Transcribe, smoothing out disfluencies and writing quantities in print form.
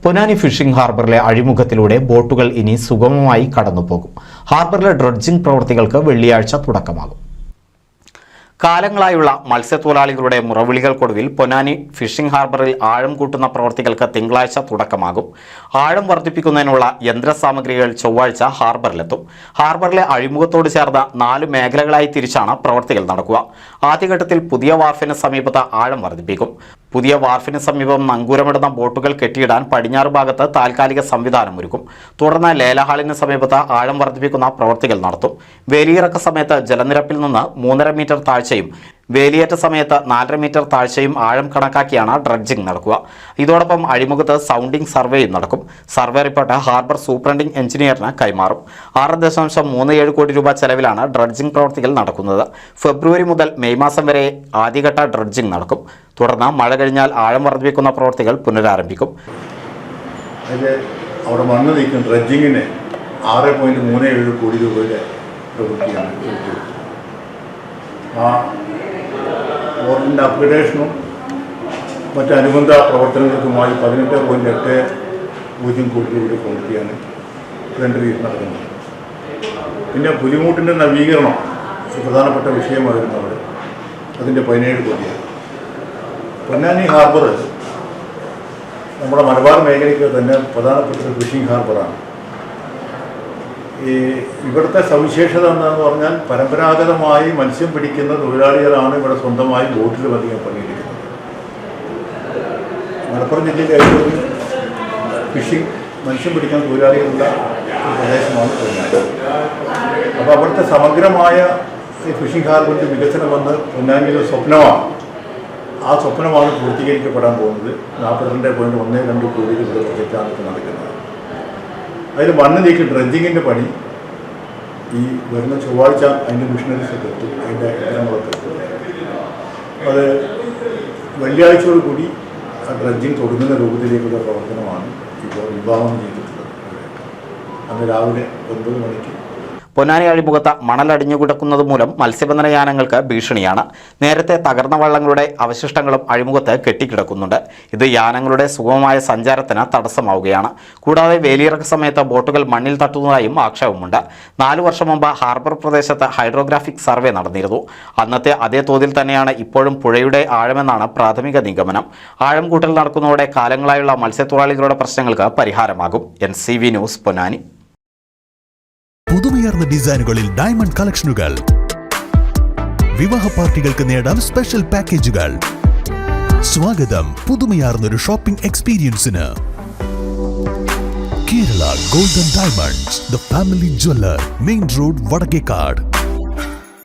Ponnani phishing ഹാർബറിലെ അഴിമുഖത്തിലൂടെ ബോട്ടുകൾ ഇനി സുഗമമായി കടന്നുപോകും. ഹാർബറിലെ ഡ്രഡ്ജിംഗ് പ്രവൃത്തികൾക്ക് വെള്ളിയാഴ്ച തുടക്കമാകും. കാലങ്ങളായുള്ള മത്സ്യത്തൊഴിലാളികളുടെ മുറവിളികൾക്കൊടുവിൽ പൊന്നാനി ഫിഷിംഗ് ഹാർബറിൽ ആഴം കൂട്ടുന്ന പ്രവൃത്തികൾക്ക് തിങ്കളാഴ്ച തുടക്കമാകും. ആഴം വർദ്ധിപ്പിക്കുന്നതിനുള്ള യന്ത്രസാമഗ്രികൾ ചൊവ്വാഴ്ച ഹാർബറിലെത്തും. ഹാർബറിലെ അഴിമുഖത്തോട് ചേർന്ന 4 മേഖലകളായി തിരിച്ചാണ് പ്രവൃത്തികൾ നടക്കുക. ആദ്യഘട്ടത്തിൽ പുതിയ വാർഫിന് സമീപത്ത് ആഴം വർദ്ധിപ്പിക്കും. പുതിയ വാർഫിന് സമീപം നങ്കൂരമിടുന്ന ബോട്ടുകൾ കെട്ടിയിടാൻ പടിഞ്ഞാറ് ഭാഗത്ത് താൽക്കാലിക സംവിധാനമൊരുക്കും. തുടർന്ന് ലേലഹാളിന് സമീപത്ത് ആഴം വർദ്ധിപ്പിക്കുന്ന പ്രവൃത്തികൾ നടത്തും. വേലിയിറക്ക സമയത്ത് ജലനിരപ്പിൽ നിന്ന് 3.5 മീറ്റർ താഴ്ചയും വേലിയേറ്റ സമയത്ത് 4.5 മീറ്റർ താഴ്ചയും ആഴം കണക്കാക്കിയാണ് ഡ്രഡ്ജിംഗ് നടക്കുക. ഇതോടൊപ്പം അഴിമുഖത്ത് സൗണ്ടിംഗ് സർവേയും നടക്കും. സർവേ റിപ്പോർട്ട് ഹാർബർ സൂപ്രണ്ടിംഗ് എഞ്ചിനീയറിന് കൈമാറും. 6.37 കോടി രൂപ ചെലവിലാണ് ഡ്രഡ്ജിംഗ് പ്രവൃത്തികൾ നടക്കുന്നത്. ഫെബ്രുവരി മുതൽ മെയ് മാസം വരെ ആദ്യഘട്ട ഡ്രഡ്ജിംഗ് നടക്കും. തുടർന്ന് മഴ കഴിഞ്ഞാൽ ആഴം വർദ്ധിപ്പിക്കുന്ന പ്രവൃത്തികൾ പുനരാരംഭിക്കും. അവിടെ മണ്ണ് നീക്കും ഡ്രഡ്ജിങ്ങിന് 6.37 കോടി രൂപയുടെ പ്രവൃത്തിയാണ്. ആ ബോർഡിൻ്റെ അപ്ഗ്രഡേഷനും മറ്റനുബന്ധ പ്രവർത്തനങ്ങൾക്കുമായി 18.80 കോടി രൂപയുടെ പ്രവൃത്തിയാണ് ടെൻഡറിൽ നടക്കുന്നത്. പിന്നെ പുലിമൂട്ടിൻ്റെ നവീകരണം പ്രധാനപ്പെട്ട വിഷയമായിരുന്നു അവിടെ. അതിൻ്റെ 17 കോടിയാണ്. പൊന്നാനി ഹാർബർ നമ്മുടെ മലബാർ മേഖലയ്ക്ക് തന്നെ പ്രധാനപ്പെട്ട ഒരു ഫിഷിംഗ് ഹാർബറാണ്. ഇവിടുത്തെ സവിശേഷത എന്താണെന്ന് പറഞ്ഞാൽ പരമ്പരാഗതമായി മത്സ്യം പിടിക്കുന്ന തൊഴിലാളികളാണ് ഇവിടെ സ്വന്തമായി ബോട്ടിൽ അധികം പണിയെടുക്കുന്നത്. മലപ്പുറം ജില്ലയിലെ ഏറ്റവും ഫിഷിംഗ് മത്സ്യം പിടിക്കുന്ന തൊഴിലാളികളുള്ള പ്രദേശമാണ് പൊന്നാനി. അപ്പോൾ അവിടുത്തെ സമഗ്രമായ ഈ ഫിഷിംഗ് ഹാർബറിൻ്റെ വികസനം വന്ന് പൊന്നാനിയുടെ സ്വപ്നമാണ്. ആ സ്വപ്നമാണ് പൂർത്തീകരിക്കപ്പെടാൻ പോകുന്നത്. 42.12 കോടി രൂപയുടെ പ്രൊജക്റ്റാണ് ഇപ്പോൾ നടക്കുന്നത്. അതിൽ മണ്ണ് നീക്കി ഡ്രഡ്ജിങ്ങിൻ്റെ പണി ഈ വരുന്ന ചൊവ്വാഴ്ച അതിൻ്റെ മിഷനറീസൊക്കെ എത്തും. അതിൻ്റെ യന്ത്രങ്ങളൊക്കെ എത്തും. അത് വെള്ളിയാഴ്ചയോട് കൂടി ആ ഡ്രഡ്ജിങ് തുടങ്ങുന്ന രൂപത്തിലേക്കുള്ള പ്രവർത്തനമാണ് ഇപ്പോൾ വിഭാവനം ചെയ്തിട്ടുള്ളത്. അന്ന് രാവിലെ 9 മണിക്ക് പൊന്നാനി അഴിമുഖത്ത് മണലടിഞ്ഞു കിടക്കുന്നത് മൂലം മത്സ്യബന്ധന യാനങ്ങൾക്ക് ഭീഷണിയാണ്. നേരത്തെ തകർന്ന വള്ളങ്ങളുടെ അവശിഷ്ടങ്ങളും അഴിമുഖത്ത് കെട്ടിക്കിടക്കുന്നുണ്ട്. ഇത് യാനങ്ങളുടെ സുഗമമായ സഞ്ചാരത്തിന് തടസ്സമാവുകയാണ്. കൂടാതെ വേലിയിറക്ക സമയത്ത് ബോട്ടുകൾ മണ്ണിൽ തട്ടുന്നതായും ആക്ഷേപമുണ്ട്. 4 വർഷം മുമ്പ് ഹാർബർ പ്രദേശത്ത് ഹൈഡ്രോഗ്രാഫിക് സർവേ നടന്നിരുന്നു. അന്നത്തെ അതേ തോതിൽ തന്നെയാണ് ഇപ്പോഴും പുഴയുടെ ആഴമെന്നാണ് പ്രാഥമിക നിഗമനം. ആഴം കൂട്ടൽ നടക്കുന്നതോടെ കാലങ്ങളായുള്ള മത്സ്യത്തൊഴിലാളികളുടെ പ്രശ്നങ്ങൾക്ക് പരിഹാരമാകും. NCV news, Ponnani. പുതുമയാർന്ന ഡിസൈനുകളിൽ ഡയമണ്ട് കളക്ഷനുകൾ, വിവാഹ പാർട്ടികൾക്ക് നേടാൻ സ്പെഷ്യൽ പാക്കേജുകൾ. സ്വാഗതം പുതുമയാർന്നൊരു ഷോപ്പിംഗ് എക്സ്പീരിയൻസിന്. Kerala golden diamonds, the family jeweller, main road, Vadakkekad.